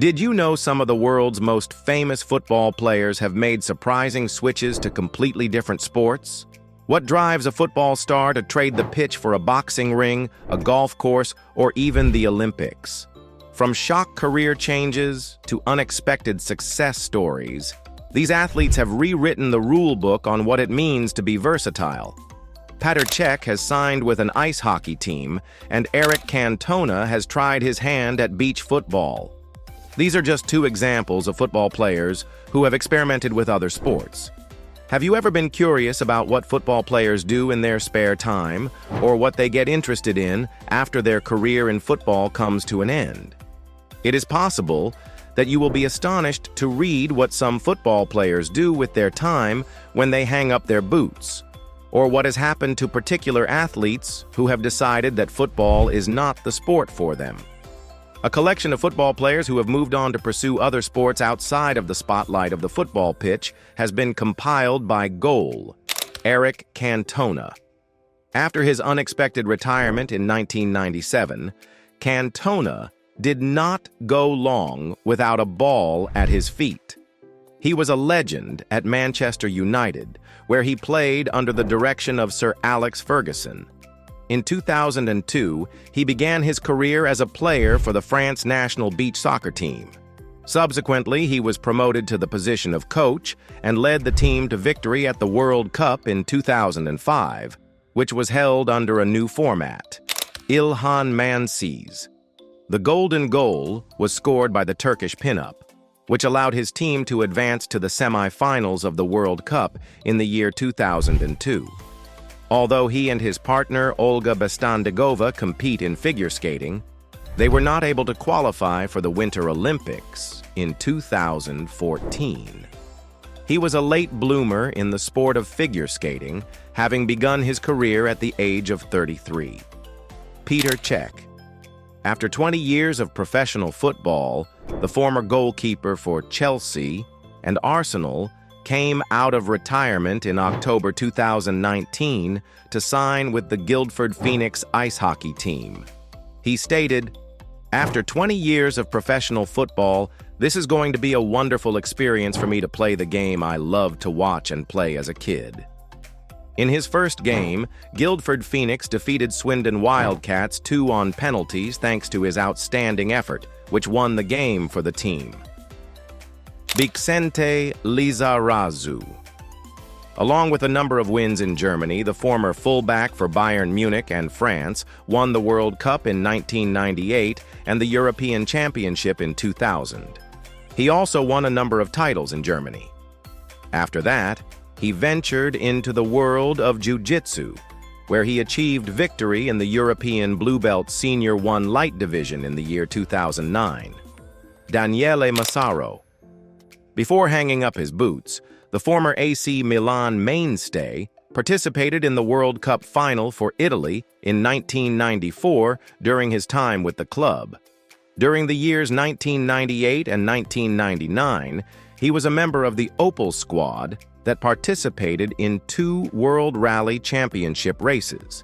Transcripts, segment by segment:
Did you know some of the world's most famous football players have made surprising switches to completely different sports? What drives a football star to trade the pitch for a boxing ring, a golf course, or even the Olympics? From shock career changes to unexpected success stories, these athletes have rewritten the rule book on what it means to be versatile. Petr Cech has signed with an ice hockey team, and Eric Cantona has tried his hand at beach football. These are just two examples of football players who have experimented with other sports. Have you ever been curious about what football players do in their spare time, or what they get interested in after their career in football comes to an end? It is possible that you will be astonished to read what some football players do with their time when they hang up their boots, or what has happened to particular athletes who have decided that football is not the sport for them. A collection of football players who have moved on to pursue other sports outside of the spotlight of the football pitch has been compiled by Goal, Eric Cantona. After his unexpected retirement in 1997, Cantona did not go long without a ball at his feet. He was a legend at Manchester United, where he played under the direction of Sir Alex Ferguson. In 2002, he began his career as a player for the France national beach soccer team. Subsequently, he was promoted to the position of coach and led the team to victory at the World Cup in 2005, which was held under a new format, İlhan Mansız. The golden goal was scored by the Turkish pinup, which allowed his team to advance to the semi-finals of the World Cup in the year 2002. Although he and his partner Olga Bestandegova compete in figure skating, they were not able to qualify for the Winter Olympics in 2014. He was a late bloomer in the sport of figure skating, having begun his career at the age of 33. Petr Cech. After 20 years of professional football, the former goalkeeper for Chelsea and Arsenal came out of retirement in October 2019 to sign with the Guildford Phoenix ice hockey team. He stated, "After 20 years of professional football, this is going to be a wonderful experience for me to play the game I loved to watch and play as a kid." In his first game, Guildford Phoenix defeated Swindon Wildcats 2 on penalties thanks to his outstanding effort, which won the game for the team. Vicente Lizarazu. Along with a number of wins in Germany, the former fullback for Bayern Munich and France won the World Cup in 1998 and the European Championship in 2000. He also won a number of titles in Germany. After that, he ventured into the world of jiu-jitsu, where he achieved victory in the European Blue Belt Senior 1 Light Division in the year 2009. Daniele Massaro. Before hanging up his boots, the former AC Milan mainstay participated in the World Cup final for Italy in 1994 during his time with the club. During the years 1998 and 1999, he was a member of the Opel squad that participated in 2 World Rally Championship races.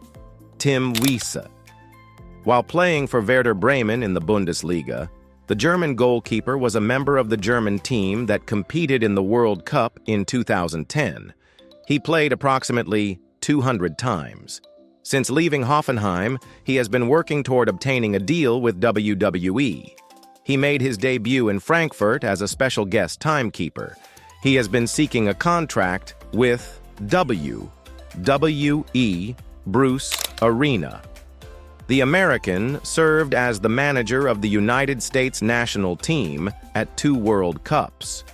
Tim Wiese. While playing for Werder Bremen in the Bundesliga, the German goalkeeper was a member of the German team that competed in the World Cup in 2010. He played approximately 200 times. Since leaving Hoffenheim, he has been working toward obtaining a deal with WWE. He made his debut in Frankfurt as a special guest timekeeper. He has been seeking a contract with WWE Bruce Arena. The American served as the manager of the United States national team at 2 World Cups.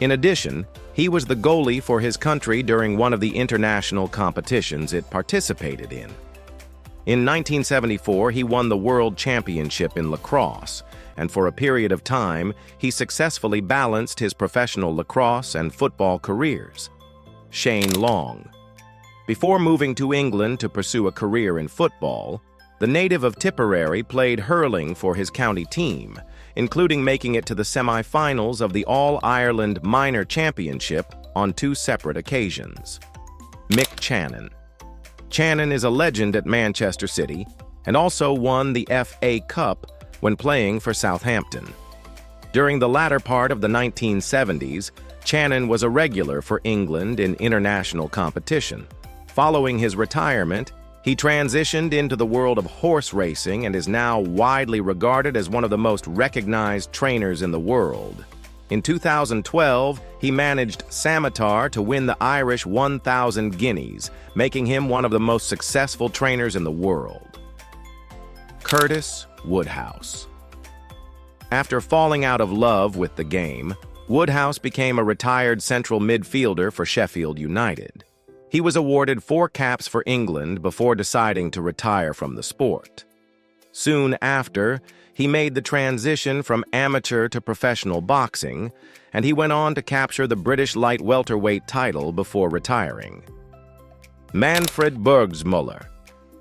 In addition, he was the goalie for his country during one of the international competitions it participated in. In 1974, he won the World Championship in lacrosse, and for a period of time, he successfully balanced his professional lacrosse and football careers. Shane Long. Before moving to England to pursue a career in football, the native of Tipperary played hurling for his county team, including making it to the semi-finals of the All-Ireland Minor Championship on 2 separate occasions. Mick Channon. Channon is a legend at Manchester City and also won the FA Cup when playing for Southampton. During the latter part of the 1970s, Channon was a regular for England in international competition. Following his retirement, he transitioned into the world of horse racing and is now widely regarded as one of the most recognized trainers in the world. In 2012, he managed Samatar to win the Irish 1,000 Guineas, making him one of the most successful trainers in the world. Curtis Woodhouse. After falling out of love with the game, Woodhouse became a retired central midfielder for Sheffield United. He was awarded 4 caps for England before deciding to retire from the sport. Soon after, he made the transition from amateur to professional boxing, and he went on to capture the British light welterweight title before retiring. Manfred Burgsmuller,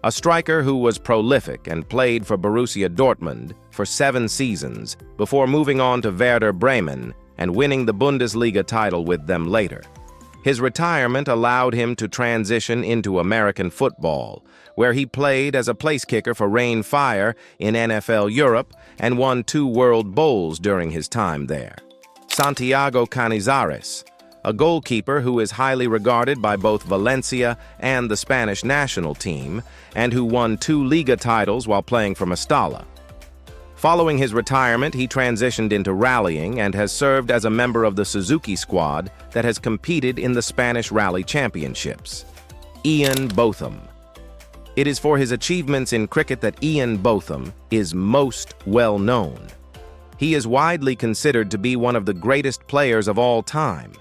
a striker who was prolific and played for Borussia Dortmund for 7 seasons before moving on to Werder Bremen and winning the Bundesliga title with them later. His retirement allowed him to transition into American football, where he played as a place kicker for Rain Fire in NFL Europe and won 2 World Bowls during his time there. Santiago Canizares, a goalkeeper who is highly regarded by both Valencia and the Spanish national team, and who won 2 Liga titles while playing for Mestalla. Following his retirement, he transitioned into rallying and has served as a member of the Suzuki squad that has competed in the Spanish Rally Championships. Ian Botham. It is for his achievements in cricket that Ian Botham is most well known. He is widely considered to be one of the greatest players of all time.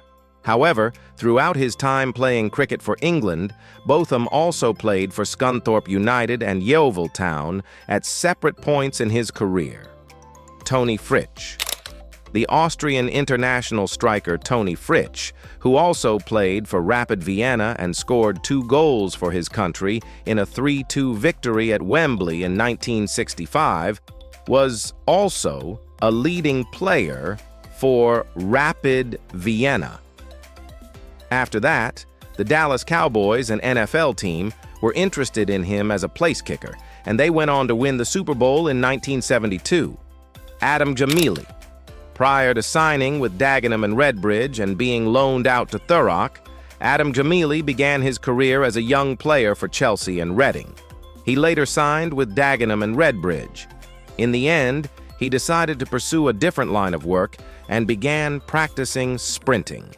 However, throughout his time playing cricket for England, Botham also played for Scunthorpe United and Yeovil Town at separate points in his career. Tony Fritsch. The Austrian international striker Tony Fritsch, who also played for Rapid Vienna and scored 2 goals for his country in a 3-2 victory at Wembley in 1965, was also a leading player for Rapid Vienna. After that, the Dallas Cowboys, an NFL team, were interested in him as a place kicker, and they went on to win the Super Bowl in 1972. Adam Jamili. Prior to signing with Dagenham and Redbridge and being loaned out to Thurrock, Adam Jamili began his career as a young player for Chelsea and Reading. He later signed with Dagenham and Redbridge. In the end, he decided to pursue a different line of work and began practicing sprinting.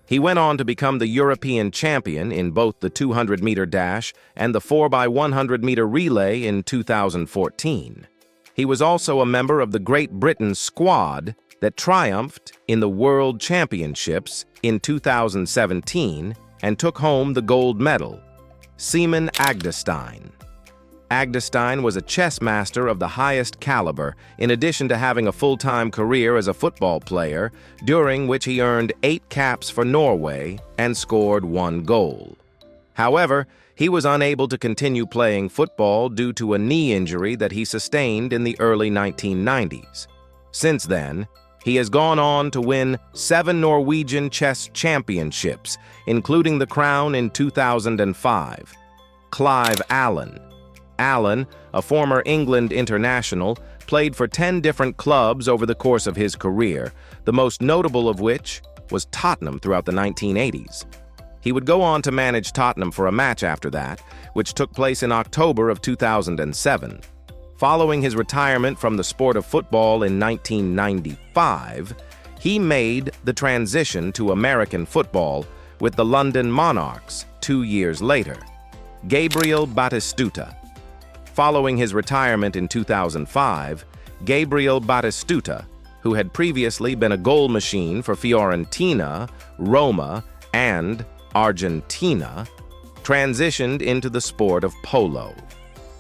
He went on to become the European champion in both the 200-meter dash and the 4x100-meter relay in 2014. He was also a member of the Great Britain squad that triumphed in the World Championships in 2017 and took home the gold medal. Seaman Agdestein. Agdestein was a chess master of the highest caliber, in addition to having a full-time career as a football player, during which he earned 8 caps for Norway and scored 1 goal. However, he was unable to continue playing football due to a knee injury that he sustained in the early 1990s. Since then, he has gone on to win 7 Norwegian chess championships, including the crown in 2005. Clive Allen. Allen, a former England international, played for 10 different clubs over the course of his career, the most notable of which was Tottenham throughout the 1980s. He would go on to manage Tottenham for a match after that, which took place in October of 2007. Following his retirement from the sport of football in 1995, he made the transition to American football with the London Monarchs 2 years later. Gabriel Batistuta. Following his retirement in 2005, Gabriel Batistuta, who had previously been a goal machine for Fiorentina, Roma, and Argentina, transitioned into the sport of polo.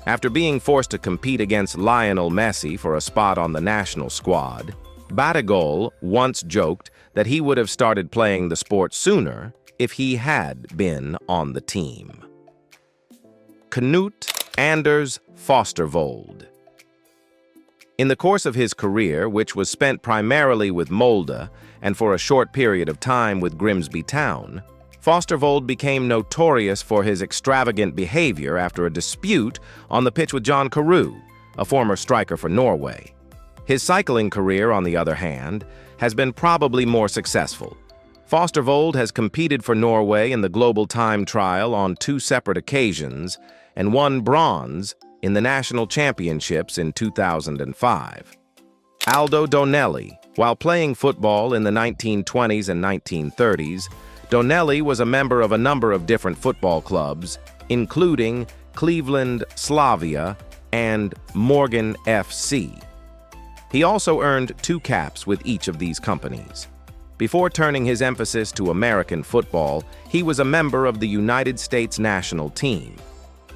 After being forced to compete against Lionel Messi for a spot on the national squad, Batigol once joked that he would have started playing the sport sooner if he had been on the team. Knut Anders Fostervold. In the course of his career, which was spent primarily with Molde and for a short period of time with Grimsby Town, Fostervold became notorious for his extravagant behavior after a dispute on the pitch with John Carew, a former striker for Norway. His cycling career, on the other hand, has been probably more successful. Fostervold has competed for Norway in the global time trial on 2 separate occasions and won bronze in the national championships in 2005. Aldo Donelli. While playing football in the 1920s and 1930s, Donelli was a member of a number of different football clubs, including Cleveland Slavia and Morgan FC. He also earned 2 caps with each of these companies. Before turning his emphasis to American football, he was a member of the United States national team.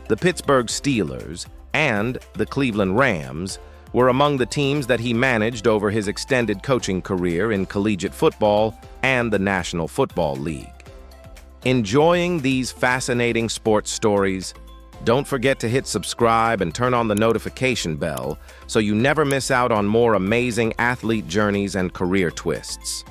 The Pittsburgh Steelers and the Cleveland Rams were among the teams that he managed over his extended coaching career in collegiate football and the National Football League. Enjoying these fascinating sports stories? Don't forget to hit subscribe and turn on the notification bell so you never miss out on more amazing athlete journeys and career twists.